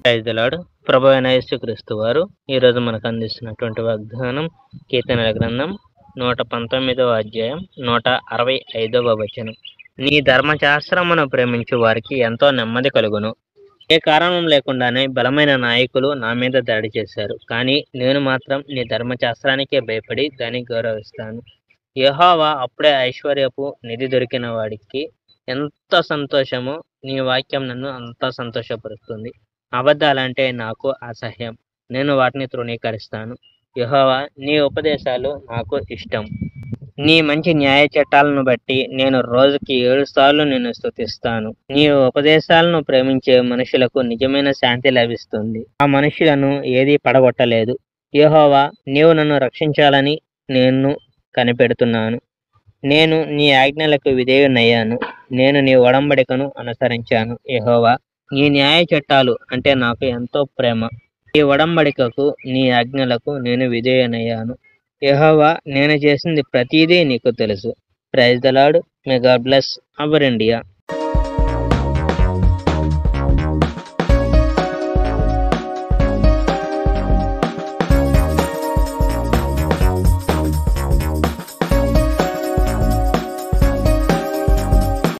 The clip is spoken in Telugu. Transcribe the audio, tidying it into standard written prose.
Praise the lord. ప్రభు అయిన యేసుక్రీస్తు వారు ఈరోజు మనకు అందిస్తున్నటువంటి వాగ్దానం కీర్తనల గ్రంథం 119వ అధ్యాయం 165వ వచనం. నీ ధర్మశాస్త్రమును ప్రేమించు వారికి ఎంతో నెమ్మది కలుగును. ఏ కారణం లేకుండానే బలమైన నాయకులు నా మీద దాడి చేశారు, కానీ నేను మాత్రం నీ ధర్మశాస్త్రానికే భయపడి దాన్ని గౌరవిస్తాను. యెహోవా అప్పుడే ఐశ్వర్యపు నిధి దొరికిన వాడికి ఎంత సంతోషమో, నీ వాక్యం నన్ను అంత సంతోషపరుస్తుంది. అబద్ధాలంటే నాకు అసహ్యం, నేను వాటిని తృణీకరిస్తాను. యెహోవా, నీ ఉపదేశాలు నాకు ఇష్టం. నీ మంచి న్యాయ చట్టాలను బట్టి నేను రోజుకి 7 సార్లు నిన్ను స్తుతిస్తాను. నీ ఉపదేశాలను ప్రేమించే మనుషులకు నిజమైన శాంతి లభిస్తుంది. ఆ మనుషులను ఏదీ పడగొట్టలేదు. యెహోవా, నీవు నన్ను రక్షించాలని నేను కనిపెడుతున్నాను. నేను నీ ఆజ్ఞలకు విధేయునయ్యాను. నేను నీ ఒడంబడికను అనుసరించాను. యెహోవా, నీ న్యాయ చట్టాలు అంటే నాకు ఎంతో ప్రేమ. నీ ఒడంబడికకు, నీ ఆజ్ఞలకు నేను విధేయునయ్యాను. యెహోవా, నేను చేసింది ప్రతిదీ నీకు తెలుసు. Praise the Lord. May God bless our India.